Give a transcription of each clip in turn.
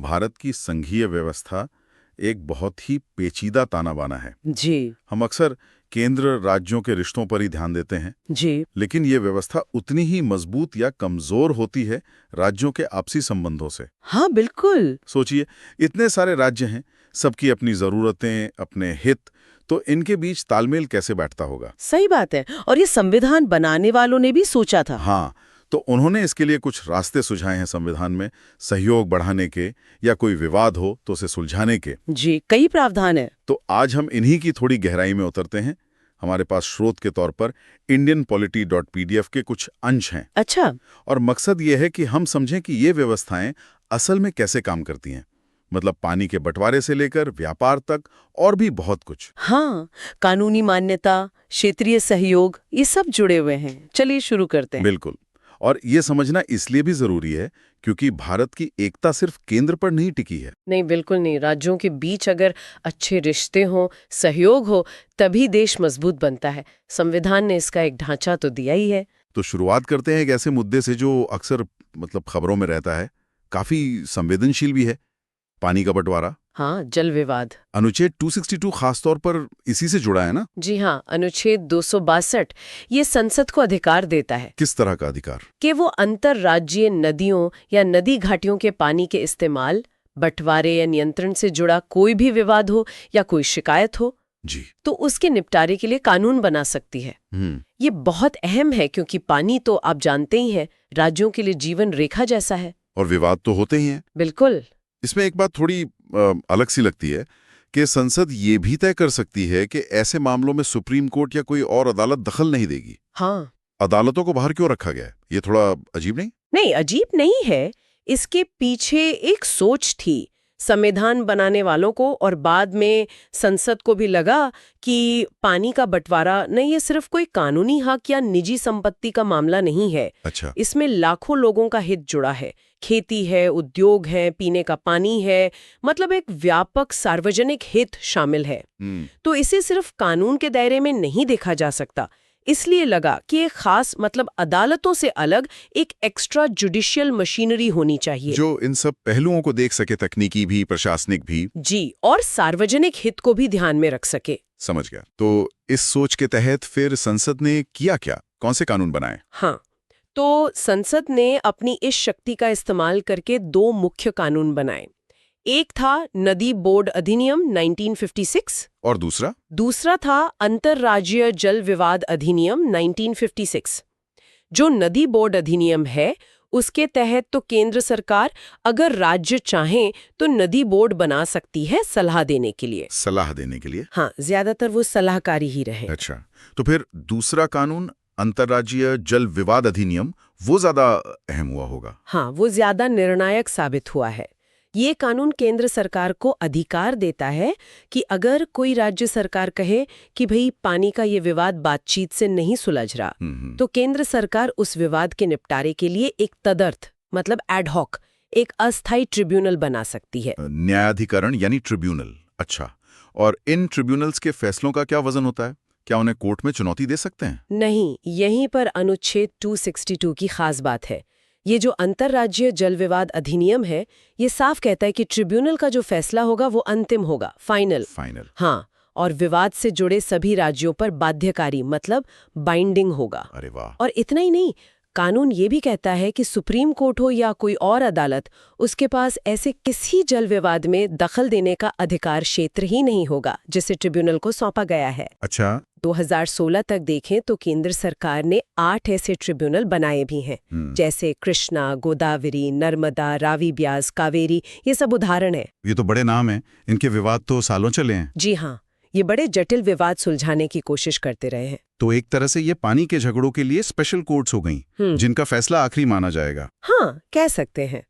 भारत की संघीय व्यवस्था एक बहुत ही पेचीदा ताना बाना है। जी हम अक्सर केंद्र राज्यों के रिश्तों पर ही ध्यान देते हैं, जी लेकिन ये व्यवस्था उतनी ही मजबूत या कमजोर होती है राज्यों के आपसी संबंधों से। हाँ बिल्कुल। सोचिए, इतने सारे राज्य हैं, सबकी अपनी जरूरतें, अपने हित, तो इनके बीच तालमेल कैसे बैठता होगा? सही बात है, और ये संविधान बनाने वालों ने भी सोचा था। हाँ, तो उन्होंने इसके लिए कुछ रास्ते सुझाए हैं संविधान में, सहयोग बढ़ाने के या कोई विवाद हो तो उसे सुलझाने के। जी, कई प्रावधान है। तो आज हम इन्हीं की थोड़ी गहराई में उतरते हैं। हमारे पास स्रोत के तौर पर indianpolity.pdf के कुछ अंश हैं। अच्छा। और मकसद ये है कि हम समझें कि ये व्यवस्थाएं असल में कैसे काम करती हैं। मतलब पानी के बंटवारे से लेकर व्यापार तक और भी बहुत कुछ। हाँ, कानूनी मान्यता, क्षेत्रीय सहयोग, ये सब जुड़े हुए हैं। चलिए शुरू करते हैं। बिल्कुल। और ये समझना इसलिए भी जरूरी है क्योंकि भारत की एकता सिर्फ केंद्र पर नहीं टिकी है। नहीं, बिल्कुल नहीं। राज्यों के बीच अगर अच्छे रिश्ते हों, सहयोग हो, तभी देश मजबूत बनता है। संविधान ने इसका एक ढांचा तो दिया ही है। तो शुरुआत करते हैं एक ऐसे मुद्दे से जो अक्सर खबरों में रहता है, काफी संवेदनशील भी है, पानी का बंटवारा। हाँ, जल विवाद। अनुच्छेद 262 खासतौर पर इसी से जुड़ा है ना? जी हाँ, अनुच्छेद 262 ये संसद को अधिकार देता है किस तरह का अधिकार? कि वो अंतर्राज्यीय नदियों या नदी घाटियों के पानी के इस्तेमाल, बंटवारे या नियंत्रण से जुड़ा कोई भी विवाद हो या कोई शिकायत हो, जी। तो उसके निपटारे के लिए कानून बना सकती है। ये बहुत अहम है क्योंकि पानी तो आप जानते ही हैं, राज्यों के लिए जीवन रेखा जैसा है। और विवाद तो होते ही हैं। बिल्कुल। इसमें एक बात थोड़ी अलग सी लगती है कि संसद ये भी तय कर सकती है कि ऐसे मामलों में सुप्रीम कोर्ट या कोई और अदालत दखल नहीं देगी। हाँ। अदालतों को बाहर क्यों रखा गया है? ये थोड़ा अजीब नहीं? नहीं, अजीब नहीं है। इसके पीछे एक सोच थी संविधान बनाने वालों को, और बाद में संसद को भी लगा कि पानी का बंटवारा नहीं, ये सिर्फ कोई कानूनी हक या निजी संपत्ति का मामला नहीं है। अच्छा। इसमें लाखों लोगों का हित जुड़ा है। खेती है, उद्योग है, पीने का पानी है, मतलब एक व्यापक सार्वजनिक हित शामिल है। तो इसे सिर्फ कानून के दायरे में नहीं देखा जा सकता। इसलिए लगा कि एक खास, मतलब अदालतों से अलग एक एक्स्ट्रा जुडिशियल मशीनरी होनी चाहिए जो इन सब पहलुओं को देख सके, तकनीकी भी, प्रशासनिक भी। जी, और सार्वजनिक हित को भी ध्यान में रख सके। समझ गया। तो इस सोच के तहत फिर संसद ने किया क्या? कौन से कानून बनाए? हाँ, तो संसद ने अपनी इस शक्ति का इस्तेमाल करके दो मुख्य कानून बनाए। एक था नदी बोर्ड अधिनियम 1956 और दूसरा था अंतर्राज्यीय जल विवाद अधिनियम 1956। जो नदी बोर्ड अधिनियम है, उसके तहत तो केंद्र सरकार अगर राज्य चाहें तो नदी बोर्ड बना सकती है सलाह देने के लिए। सलाह देने के लिए? हाँ, ज्यादातर वो सलाहकारी ही रहे। अच्छा, तो फिर दूसरा कानून अंतर्राज्यीय जल विवाद अधिनियम, वो ज्यादा अहम हुआ होगा। हाँ, वो ज्यादा निर्णायक साबित हुआ है। ये कानून केंद्र सरकार को अधिकार देता है कि अगर कोई राज्य सरकार कहे कि भाई पानी का ये विवाद बातचीत से नहीं सुलझ रहा, तो केंद्र सरकार उस विवाद के निपटारे के लिए एक तदर्थ, मतलब एड हॉक, एक अस्थायी ट्रिब्यूनल बना सकती है। न्यायाधिकरण यानी ट्रिब्यूनल। अच्छा, और इन ट्रिब्यूनल्स के फैसलों का क्या वजन होता है? क्या उन्हें कोर्ट में चुनौती दे सकते हैं? नहीं, यहीं पर अनुच्छेद 262 की खास बात है। ये जो अंतर्राज्यीय जल विवाद अधिनियम है, ये साफ कहता है कि ट्रिब्यूनल का जो फैसला होगा वो अंतिम होगा, फाइनल। हाँ, और विवाद से जुड़े सभी राज्यों पर बाध्यकारी, मतलब बाइंडिंग होगा। अरे वाह! और इतना ही नहीं, कानून ये भी कहता है कि सुप्रीम कोर्ट हो या कोई और अदालत, उसके पास ऐसे किसी जल विवाद में दखल देने का अधिकार क्षेत्र ही नहीं होगा जिसे ट्रिब्यूनल को सौंपा गया है। अच्छा। 2016 तक देखें तो केंद्र सरकार ने 8 ऐसे ट्रिब्यूनल बनाए भी हैं, जैसे कृष्णा, गोदावरी, नर्मदा, रावी, ब्यास, कावेरी, ये सब उदाहरण है। ये तो बड़े नाम हैं, इनके विवाद तो सालों चले हैं। जी हाँ, ये बड़े जटिल विवाद सुलझाने की कोशिश करते रहे हैं। तो एक तरह से ये पानी के झगड़ों के लिए स्पेशल कोर्ट्स हो गईं, जिनका फैसला आखिरी माना जाएगा। हाँ, कह सकते हैं।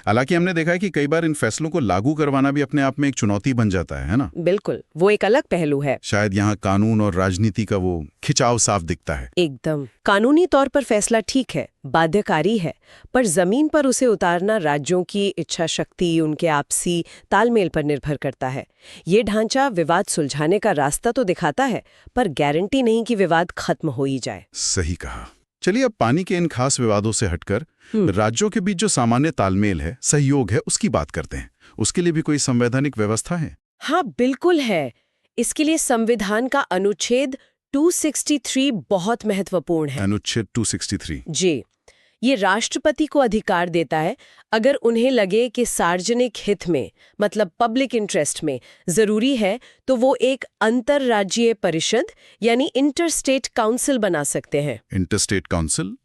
हालांकि हमने देखा है कि कई बार इन फैसलों को लागू करवाना भी अपने आप में एक चुनौती बन जाता है ना? बिल्कुल, वो एक अलग पहलू है। शायद यहाँ कानून और राजनीति का वो खिंचाव साफ दिखता है। एकदम। कानूनी तौर पर फैसला ठीक है, बाध्यकारी है, पर जमीन पर उसे उतारना राज्यों की इच्छा शक्ति, उनके आपसी तालमेल पर निर्भर करता है। ये ढांचा विवाद सुलझाने का रास्ता तो दिखाता है, पर गारंटी नहीं कि विवाद खत्म हो ही जाए। सही कहा। चलिए अब पानी के इन खास विवादों से हटकर राज्यों के बीच जो सामान्य तालमेल है, सहयोग है, उसकी बात करते हैं। उसके लिए भी कोई संवैधानिक व्यवस्था है? हाँ, बिल्कुल है। इसके लिए संविधान का अनुच्छेद 263 बहुत महत्वपूर्ण है। अनुच्छेद 263। जी, ये राष्ट्रपति को अधिकार देता है, अगर उन्हें लगे कि सार्वजनिक हित में, मतलब पब्लिक इंटरेस्ट में जरूरी है, तो वो एक अंतर्राज्यीय परिषद यानी इंटरस्टेट काउंसिल बना सकते हैं। इंटरस्टेट काउंसिल,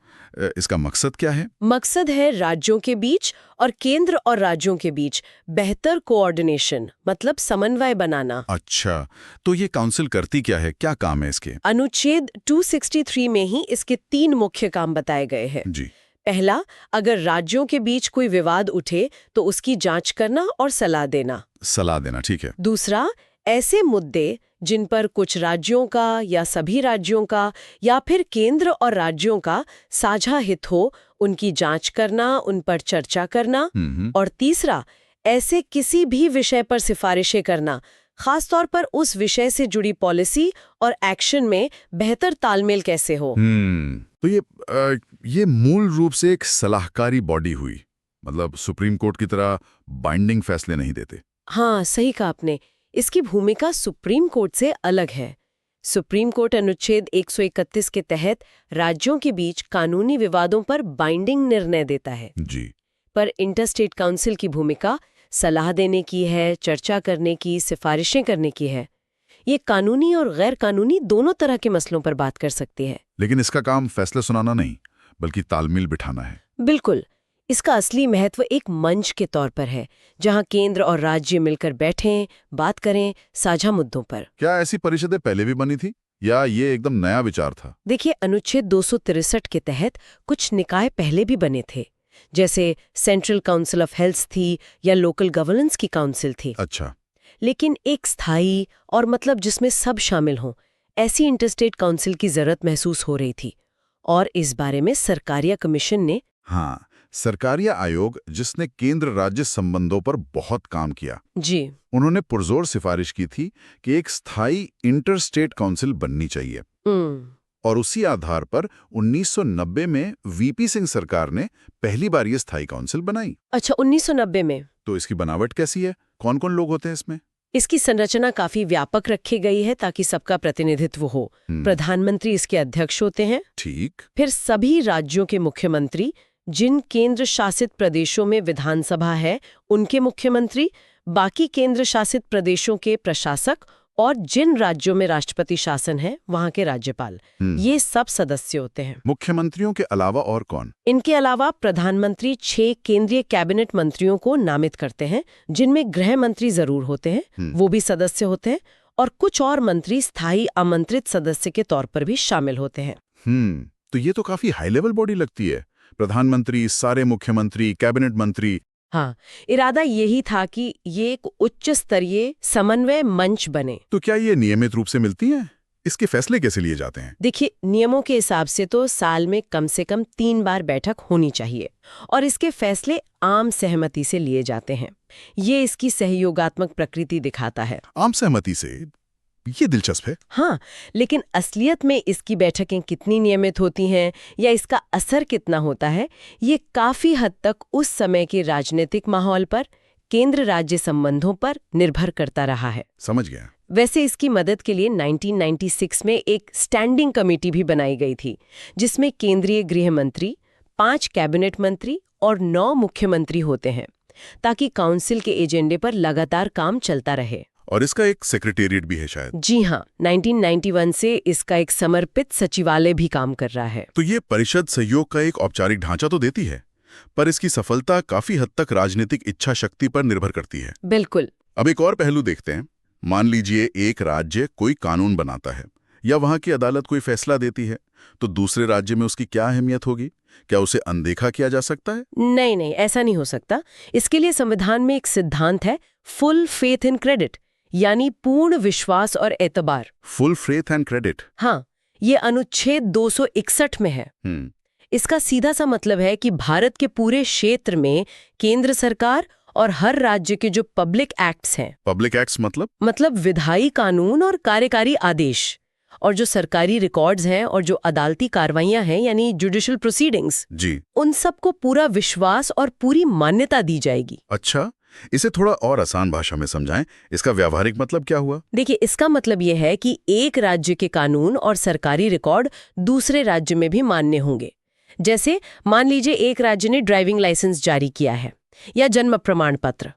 इसका मकसद क्या है? मकसद है राज्यों के बीच और केंद्र और राज्यों के बीच बेहतर कोऑर्डिनेशन, मतलब समन्वय बनाना। अच्छा, तो ये काउंसिल करती क्या है, क्या काम है इसके? अनुच्छेद 263 में ही इसके 3 मुख्य काम बताए गए हैं। जी। पहला, अगर राज्यों के बीच कोई विवाद उठे तो उसकी जांच करना और सलाह देना। सलाह देना, ठीक है। दूसरा, ऐसे मुद्दे जिन पर कुछ राज्यों का या सभी राज्यों का या फिर केंद्र और राज्यों का साझा हित हो, उनकी जांच करना, उन पर चर्चा करना। और तीसरा, ऐसे किसी भी विषय पर सिफारिशें करना, खासतौर पर उस विषय से जुड़ी पॉलिसी और एक्शन में बेहतर तालमेल कैसे हो। तो ये मूल रूप से एक सलाहकारी बॉडी हुई, मतलब सुप्रीम कोर्ट की तरह बाइंडिंग फैसले नहीं देते। हाँ, सही कहा आपने। इसकी भूमिका सुप्रीम कोर्ट से अलग है। सुप्रीम कोर्ट अनुच्छेद 131 के तहत राज्यों के बीच कानूनी विवादों पर बाइंडिंग निर्णय देता है। जी। पर इंटरस्टेट काउंसिल की भूमिका सलाह देने की है, चर्चा करने की, सिफारिशें करने की है। ये कानूनी और गैर कानूनी दोनों तरह के मसलों पर बात कर सकती है। लेकिन इसका काम फैसले सुनाना नहीं, बल्कि तालमेल बिठाना है। बिल्कुल। इसका असली महत्व एक मंच के तौर पर है, जहां केंद्र और राज्य मिलकर बैठें, बात करें साझा मुद्दों पर। क्या ऐसी परिषदें पहले भी बनी थी या ये एकदम नया विचार था? देखिए, अनुच्छेद 263 के तहत कुछ निकाय पहले भी बने थे, जैसे सेंट्रल काउंसिल ऑफ हेल्थ थी या लोकल गवर्नेंस की काउंसिल थी। अच्छा। लेकिन एक स्थायी और मतलब जिसमें सब शामिल हों, ऐसी इंटरस्टेट काउंसिल की जरूरत महसूस हो रही थी। और इस बारे में सरकारिया कमीशन ने हाँ, सरकारिया आयोग, जिसने केंद्र राज्य संबंधों पर बहुत काम किया, जी, उन्होंने पुरजोर सिफारिश की थी कि एक स्थायी इंटरस्टेट काउंसिल बननी चाहिए। और उसी आधार पर 1990 में वीपी सिंह सरकार ने पहली बार ये स्थायी काउंसिल बनाई। अच्छा, 1990 में। तो इसकी बनावट कैसी है? कौन कौन लोग होते हैं इसमें? इसकी संरचना काफी व्यापक रखी गई है ताकि सबका प्रतिनिधित्व हो। प्रधानमंत्री इसके अध्यक्ष होते हैं। ठीक। फिर सभी राज्यों के मुख्यमंत्री, जिन केंद्र शासित प्रदेशों में विधानसभा है उनके मुख्यमंत्री, बाकी केंद्र शासित प्रदेशों के प्रशासक और जिन राज्यों में राष्ट्रपति शासन है वहां के राज्यपाल, ये सब सदस्य होते हैं। मुख्यमंत्रियों के अलावा और कौन? इनके अलावा प्रधानमंत्री 6 केंद्रीय कैबिनेट मंत्रियों को नामित करते हैं, जिनमें गृह मंत्री जरूर होते हैं, वो भी सदस्य होते हैं। और कुछ और मंत्री स्थायी आमंत्रित सदस्य के तौर पर भी शामिल होते हैं। तो ये तो काफी हाई लेवल बॉडी लगती है। प्रधानमंत्री, सारे मुख्यमंत्री, कैबिनेट मंत्री। हाँ, इरादा यही था कि ये एक उच्च स्तरीय समन्वय मंच बने। तो क्या ये नियमित रूप से मिलती हैं? इसके फैसले कैसे लिए जाते हैं? देखिए, नियमों के हिसाब से तो साल में कम से कम 3 बार बैठक होनी चाहिए और इसके फैसले आम सहमति से लिए जाते हैं। ये इसकी सहयोगात्मक प्रकृति दिखाता है। आम सहमति से? ये दिलचस्प है। हाँ, लेकिन असलियत में इसकी बैठकें कितनी नियमित होती हैं या इसका असर कितना होता है, ये काफी हद तक उस समय के राजनीतिक माहौल पर, केंद्र राज्य संबंधों पर निर्भर करता रहा है। समझ गया। वैसे इसकी मदद के लिए 1996 में एक स्टैंडिंग कमेटी भी बनाई गई थी, जिसमें केंद्रीय गृह मंत्री, 5 कैबिनेट मंत्री और 9 मुख्यमंत्री होते हैं, ताकि काउंसिल के एजेंडे पर लगातार काम चलता रहे। और इसका एक सेक्रेटेरिएट भी है शायद? जी हाँ, 1991 से इसका एक समर्पित सचिवालय भी काम कर रहा है। तो ये परिषद सहयोग का एक औपचारिक ढांचा तो देती है, पर इसकी सफलता काफी हद तक राजनीतिक इच्छा शक्ति पर निर्भर करती है। बिल्कुल। अब एक और पहलू देखते हैं। मान लीजिए एक राज्य कोई कानून बनाता है या वहां की अदालत कोई फैसला देती है, तो दूसरे राज्य में उसकी क्या अहमियत होगी? क्या उसे अनदेखा किया जा सकता है? नहीं, ऐसा नहीं हो सकता। इसके लिए संविधान में एक सिद्धांत है, फुल फेथ इन क्रेडिट, यानी पूर्ण विश्वास और एतबार। Full faith and credit? हाँ, ये अनुच्छेद 261 में है। इसका सीधा सा मतलब है कि भारत के पूरे क्षेत्र में केंद्र सरकार और हर राज्य के जो पब्लिक एक्ट्स हैं। पब्लिक एक्ट्स मतलब? मतलब विधायी कानून और कार्यकारी आदेश, और जो सरकारी रिकॉर्ड्स हैं और जो अदालती कार्रवाइयां हैं यानी जुडिशियल प्रोसीडिंग्स, जी। उन सबको पूरा विश्वास और पूरी मान्यता दी जाएगी। अच्छा, इसे थोड़ा और आसान भाषा में समझाएं। इसका व्यावहारिक मतलब क्या हुआ? देखिए, इसका मतलब ये है कि एक राज्य के कानून और सरकारी रिकॉर्ड दूसरे राज्य में भी मान्य होंगे। जैसे मान लीजिए एक राज्य ने ड्राइविंग लाइसेंस जारी किया है या जन्म प्रमाण पत्र,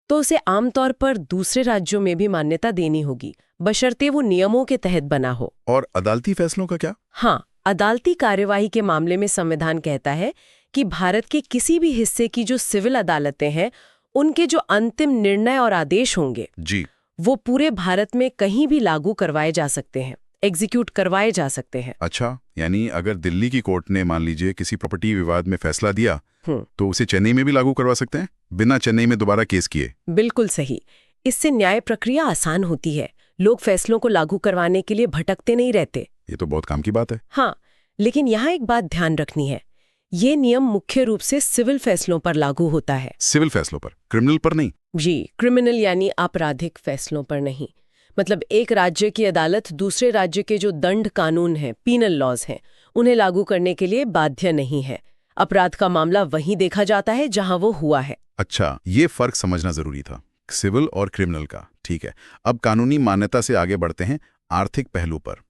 तो उसे आमतौर पर दूसरे राज्यों में भी मान्यता देनी होगी, बशर्ते वो नियमों के तहत बना हो। और अदालती फैसलों का क्या? हाँ, अदालती कार्यवाही के मामले में संविधान कहता है कि भारत के किसी भी हिस्से की जो सिविल अदालतें हैं, उनके जो अंतिम निर्णय और आदेश होंगे जी। वो पूरे भारत में कहीं भी लागू करवाए जा सकते हैं, एग्जीक्यूट करवाए जा सकते हैं। अच्छा, यानी अगर दिल्ली की कोर्ट ने मान लीजिए किसी प्रॉपर्टी विवाद में फैसला दिया तो उसे चेन्नई में भी लागू करवा सकते हैं बिना चेन्नई में दोबारा केस किए? बिल्कुल सही। इससे न्याय प्रक्रिया आसान होती है, लोग फैसलों को लागू करवाने के लिए भटकते नहीं रहते। ये तो बहुत काम की बात है। हाँ, लेकिन यहाँ एक बात ध्यान रखनी है, ये नियम मुख्य रूप से सिविल फैसलों पर लागू होता है। सिविल फैसलों पर, क्रिमिनल पर नहीं? जी, क्रिमिनल यानी आपराधिक फैसलों पर नहीं। मतलब एक राज्य की अदालत दूसरे राज्य के जो दंड कानून हैं, पीनल लॉज हैं, उन्हें लागू करने के लिए बाध्य नहीं है। अपराध का मामला वहीं देखा जाता है जहां वो हुआ है। अच्छा, ये फर्क समझना जरूरी था, सिविल और क्रिमिनल का। ठीक है, अब कानूनी मान्यता से आगे बढ़ते हैं आर्थिक पहलू पर।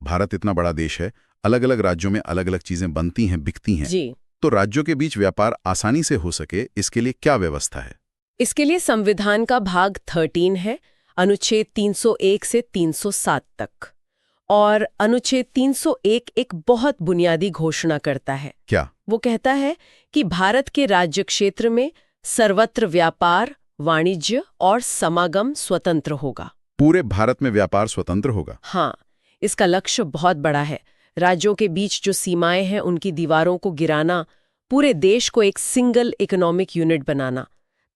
भारत इतना बड़ा देश है, अलग अलग राज्यों में अलग अलग चीजें बनती हैं, बिकती हैं। जी। तो राज्यों के बीच व्यापार आसानी से हो सके, इसके लिए क्या व्यवस्था है? इसके लिए संविधान का भाग 13 है, अनुच्छेद 301 से 307 तक। और अनुच्छेद 301 एक बहुत बुनियादी घोषणा करता है। क्या? वो कहता है कि भारत के राज्य क्षेत्र में सर्वत्र व्यापार, वाणिज्य और समागम स्वतंत्र होगा। पूरे भारत में व्यापार स्वतंत्र होगा? हाँ, इसका लक्ष्य बहुत बड़ा है। राज्यों के बीच जो सीमाएं हैं उनकी दीवारों को गिराना, पूरे देश को एक सिंगल इकोनॉमिक यूनिट बनाना,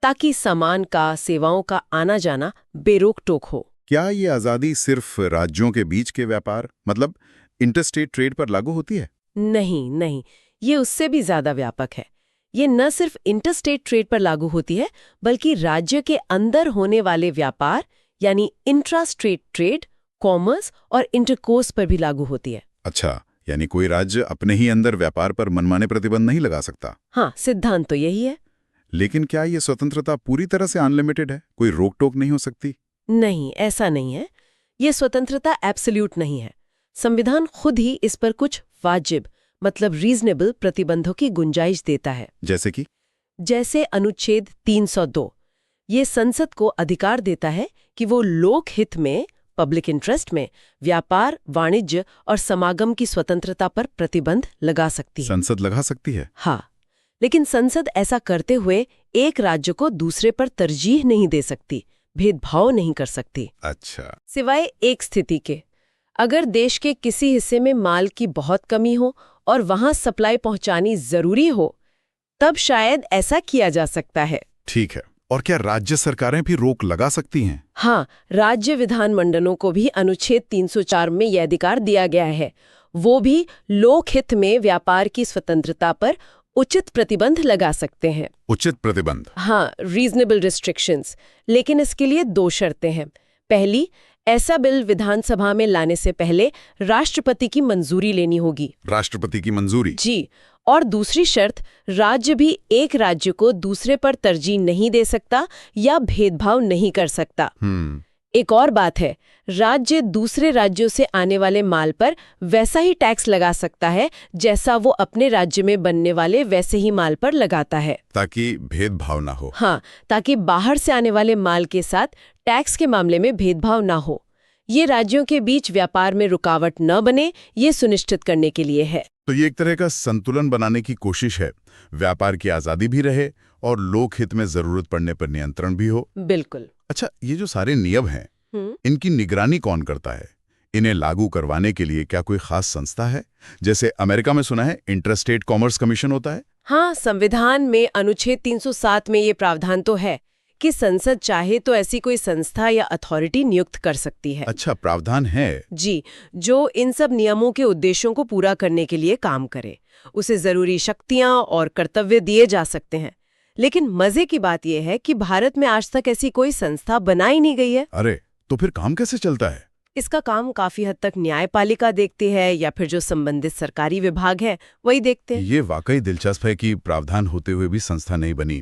ताकि सामान का, सेवाओं का आना जाना बेरोक टोक हो। क्या ये आज़ादी सिर्फ राज्यों के बीच के व्यापार, मतलब इंटरस्टेट ट्रेड पर लागू होती है? नहीं, ये उससे भी ज्यादा व्यापक है। ये न सिर्फ इंटरस्टेट ट्रेड पर लागू होती है, बल्कि राज्य के अंदर होने वाले व्यापार यानी इंट्रास्टेट ट्रेड, कॉमर्स और इंटरकोर्स पर भी लागू होती है। अच्छा, यानी कोई राज्य अपने ही अंदर व्यापार पर मनमाने प्रतिबंध नहीं लगा सकता? हाँ, सिद्धांत तो यही है। लेकिन क्या ये स्वतंत्रता पूरी तरह से अनलिमिटेड है? कोई रोक टोक नहीं हो सकती? नहीं, ऐसा नहीं है। ये स्वतंत्रता एब्सोल्यूट नहीं है। संविधान खुद ही इस पर कुछ वाजिब, मतलब रीजनेबल प्रतिबंधों की गुंजाइश देता है। जैसे अनुच्छेद 302, ये संसद को अधिकार देता है कि वो लोक हित में, पब्लिक इंटरेस्ट में व्यापार, वाणिज्य और समागम की स्वतंत्रता पर प्रतिबंध लगा सकती है। संसद लगा सकती है? हाँ, लेकिन संसद ऐसा करते हुए एक राज्य को दूसरे पर तरजीह नहीं दे सकती, भेदभाव नहीं कर सकती। अच्छा। सिवाय एक स्थिति के, अगर देश के किसी हिस्से में माल की बहुत कमी हो और वहां सप्लाई पहुंचानी जरूरी हो, तब शायद ऐसा किया जा सकता है। ठीक है, और क्या राज्य सरकारें भी रोक लगा सकती हैं? हाँ, राज्य विधानमंडलों को भी अनुच्छेद 304 में यह अधिकार दिया गया है। वो भी लोकहित में व्यापार की स्वतंत्रता पर उचित प्रतिबंध लगा सकते हैं। उचित प्रतिबंध? हाँ, रीजनेबल रिस्ट्रिक्शंस। लेकिन इसके लिए 2 शर्तें हैं। पहली, ऐसा बिल विधानसभा में लाने से पहले राष्ट्रपति की मंजूरी लेनी होगी। राष्ट्रपति की मंजूरी? जी। और दूसरी शर्त, राज्य भी एक राज्य को दूसरे पर तरजीह नहीं दे सकता या भेदभाव नहीं कर सकता। एक और बात है, राज्य दूसरे राज्यों से आने वाले माल पर वैसा ही टैक्स लगा सकता है जैसा वो अपने राज्य में बनने वाले वैसे ही माल पर लगाता है, ताकि भेदभाव ना हो। हाँ, ताकि बाहर से आने वाले माल के साथ टैक्स के मामले में भेदभाव ना हो। ये राज्यों के बीच व्यापार में रुकावट न बने, ये सुनिश्चित करने के लिए है। तो ये एक तरह का संतुलन बनाने की कोशिश है, व्यापार की आजादी भी रहे और लोकहित में जरूरत पड़ने पर नियंत्रण भी हो। बिल्कुल। अच्छा, ये जो सारे नियम हैं, इनकी निगरानी कौन करता है? इन्हें लागू करवाने के लिए क्या कोई खास संस्था है? जैसे अमेरिका में सुना है इंटरस्टेट कॉमर्स कमीशन होता है। हाँ, संविधान में अनुच्छेद 307 में ये प्रावधान तो है कि संसद चाहे तो ऐसी कोई संस्था या अथॉरिटी नियुक्त कर सकती है। अच्छा, प्रावधान है? जी, जो इन सब नियमों के उद्देश्यों को पूरा करने के लिए काम करे। उसे जरूरी शक्तियां और कर्तव्य दिए जा सकते हैं। लेकिन मजे की बात यह है कि भारत में आज तक ऐसी कोई संस्था बनाई नहीं गई है। अरे, तो फिर काम कैसे चलता है? इसका काम काफी हद तक न्यायपालिका देखती है या फिर जो संबंधित सरकारी विभाग है वही देखते हैं। ये वाकई दिलचस्प है कि प्रावधान होते हुए भी संस्था नहीं बनी।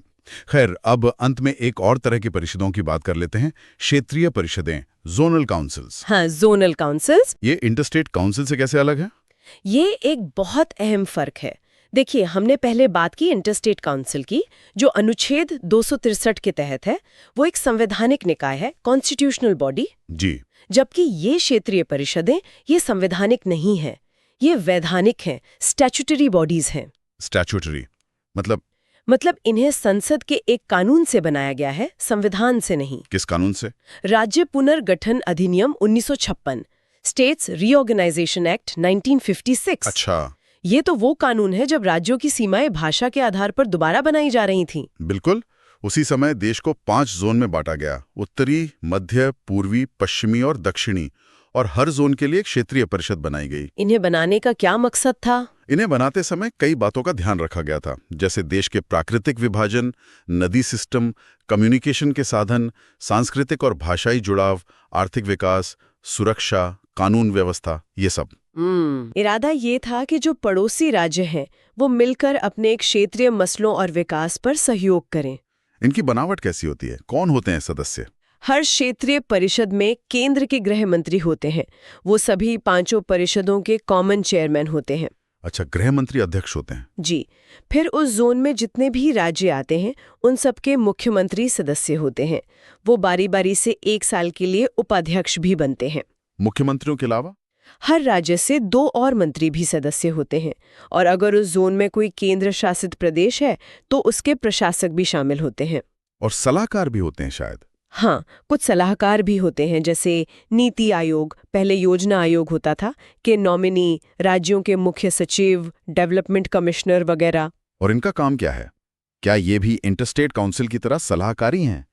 खैर, अब अंत में एक और तरह की परिषदों की बात कर लेते हैं, क्षेत्रीय परिषदें, जोनल काउंसिल्स। हाँ, जोनल काउंसिल्स। ये इंटरस्टेट काउंसिल से कैसे अलग है? ये एक बहुत अहम फर्क है। देखिए, हमने पहले बात की इंटरस्टेट काउंसिल की, जो अनुच्छेद 263 के तहत है। वो एक संवैधानिक निकाय है, कॉन्स्टिट्यूशनल बॉडी। जी। जबकि ये क्षेत्रीय परिषदें ये संवैधानिक नहीं है, ये वैधानिक हैं, स्टैट्यूटरी बॉडीज हैं। स्टैट्यूटरी मतलब इन्हें संसद के एक कानून से बनाया गया है, संविधान से नहीं। किस कानून से? राज्य पुनर्गठन अधिनियम 1956, स्टेट्स रीऑर्गेनाइजेशन एक्ट 1956। अच्छा। ये तो वो कानून है जब राज्यों की सीमाएं भाषा के आधार पर दोबारा बनाई जा रही थीं। बिल्कुल। उसी समय देश को 5 जोन में बांटा गया, उत्तरी, मध्य, पूर्वी, पश्चिमी और दक्षिणी, और हर जोन के लिए एक क्षेत्रीय परिषद बनाई गई। इन्हें बनाने का क्या मकसद था? इन्हें बनाते समय कई बातों का ध्यान रखा गया था, जैसे देश के प्राकृतिक विभाजन, नदी सिस्टम, कम्युनिकेशन के साधन, सांस्कृतिक और भाषाई जुड़ाव, आर्थिक विकास, सुरक्षा, कानून व्यवस्था, ये सब। इरादा ये था कि जो पड़ोसी राज्य हैं वो मिलकर अपने क्षेत्रीय मसलों और विकास पर सहयोग करें। इनकी बनावट कैसी होती है? कौन होते हैं सदस्य? हर क्षेत्रीय परिषद में केंद्र के गृह मंत्री होते हैं। वो सभी 5 परिषदों के कॉमन चेयरमैन होते हैं। अच्छा, गृह मंत्री अध्यक्ष होते हैं। जी। फिर उस जोन में जितने भी राज्य आते हैं उन सबके मुख्यमंत्री सदस्य होते हैं। वो बारी बारी से 1 साल के लिए उपाध्यक्ष भी बनते हैं। मुख्यमंत्रियों के अलावा हर राज्य से 2 और मंत्री भी सदस्य होते हैं, और अगर उस जोन में कोई केंद्र शासित प्रदेश है तो उसके प्रशासक भी शामिल होते हैं। और सलाहकार भी होते हैं शायद। हाँ, कुछ सलाहकार भी होते हैं, जैसे नीति आयोग, पहले योजना आयोग होता था, के नॉमिनी, राज्यों के मुख्य सचिव, डेवलपमेंट कमिश्नर वगैरह। और इनका काम क्या है? क्या ये भी इंटरस्टेट काउंसिल की तरह सलाहकारी हैं?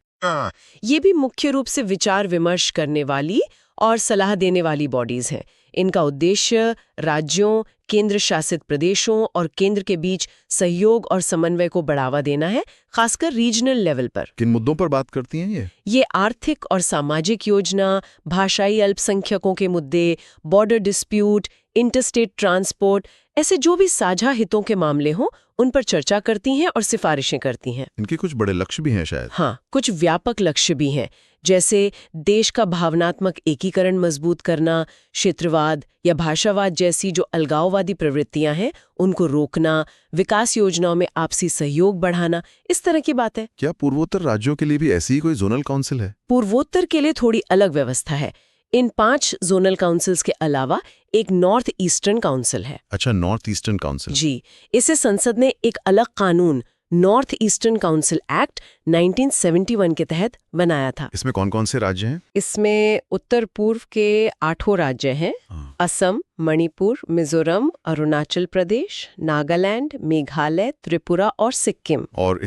ये भी मुख्य रूप से विचार विमर्श करने वाली और सलाह देने वाली बॉडीज हैं। इनका उद्देश्य राज्यों, केंद्र शासित प्रदेशों और केंद्र के बीच सहयोग और समन्वय को बढ़ावा देना है, खासकर रीजनल लेवल पर। किन मुद्दों पर बात करती हैं ये आर्थिक और सामाजिक योजना, भाषाई अल्पसंख्यकों के मुद्दे, बॉर्डर डिस्प्यूट, इंटरस्टेट ट्रांसपोर्ट, ऐसे जो भी साझा हितों के मामले हों उन पर चर्चा करती हैं और सिफारिशें करती हैं। इनके कुछ बड़े लक्ष्य भी हैं शायद। हाँ, कुछ व्यापक लक्ष्य भी हैं, जैसे देश का भावनात्मक एकीकरण मजबूत करना, क्षेत्रवाद या भाषावाद जैसी जो अलगाववादी प्रवृत्तियां हैं उनको रोकना, विकास योजनाओं में आपसी सहयोग बढ़ाना, इस तरह की बात है। क्या पूर्वोत्तर राज्यों के लिए भी ऐसी ही कोई जोनल काउंसिल है? पूर्वोत्तर के लिए थोड़ी अलग व्यवस्था है। इन 5 जोनल काउंसिल्स के अलावा एक नॉर्थ ईस्टर्न काउंसिल है। अच्छा, नॉर्थ ईस्टर्न काउंसिल। जी, इसे संसद ने एक अलग कानून, नॉर्थ ईस्टर्न काउंसिल एक्ट 1971 के तहत बनाया था। इसमें कौन कौन से राज्य हैं? इसमें उत्तर पूर्व के 8 राज्य हैं, असम, मणिपुर, मिजोरम, अरुणाचल प्रदेश, नागालैंड, मेघालय, त्रिपुरा और सिक्किम। और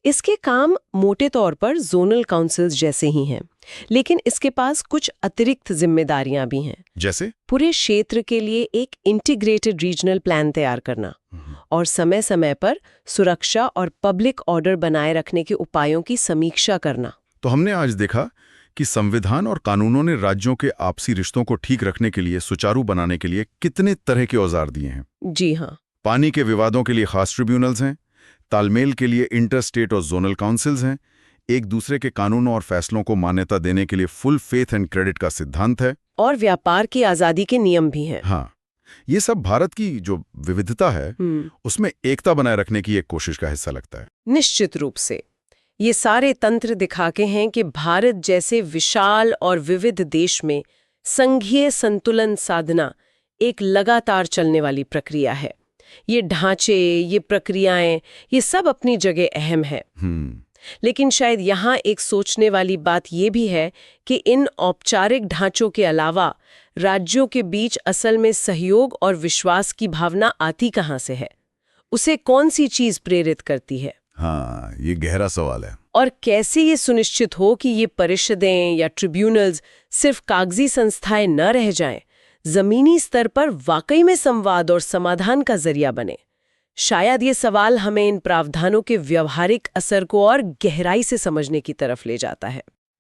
इसके काम मोटे तौर पर जोनल काउंसिल्स जैसे ही हैं, लेकिन इसके पास कुछ अतिरिक्त जिम्मेदारियां भी हैं। जैसे? पूरे क्षेत्र के लिए एक इंटीग्रेटेड रीजनल प्लान तैयार करना और समय समय पर सुरक्षा और पब्लिक ऑर्डर बनाए रखने के उपायों की समीक्षा करना। तो हमने आज देखा कि संविधान और कानूनों ने राज्यों के आपसी रिश्तों को ठीक रखने के लिए, सुचारू बनाने के लिए कितने तरह के औजार दिए हैं। जी हाँ। पानी के विवादों के लिए खास ट्रिब्यूनल्स हैं, तालमेल के लिए इंटरस्टेट और जोनल काउंसिल्स हैं, एक दूसरे के कानूनों और फैसलों को मान्यता देने के लिए फुल फेथ एंड क्रेडिट का सिद्धांत है, और व्यापार की आजादी के नियम भी हैं। हाँ, ये सब भारत की जो विविधता है उसमें एकता बनाए रखने की एक कोशिश का हिस्सा लगता है। निश्चित रूप से ये सारे तंत्र दिखाते हैं कि भारत जैसे विशाल और विविध देश में संघीय संतुलन साधना एक लगातार चलने वाली प्रक्रिया है। ये ढांचे, ये प्रक्रियाएं, ये सब अपनी जगह अहम है। लेकिन शायद यहाँ एक सोचने वाली बात ये भी है कि इन औपचारिक ढांचों के अलावा राज्यों के बीच असल में सहयोग और विश्वास की भावना आती कहाँ से है? उसे कौन सी चीज प्रेरित करती है? हाँ, ये गहरा सवाल है। और कैसे ये सुनिश्चित हो कि ये परिषदें या ट्रिब्यूनल्स सिर्फ कागजी संस्थाएं न रह जाएं, जमीनी स्तर पर वाकई में संवाद और समाधान का जरिया बने? शायद ये सवाल हमें इन प्रावधानों के व्यवहारिक असर को और गहराई से समझने की तरफ ले जाता है।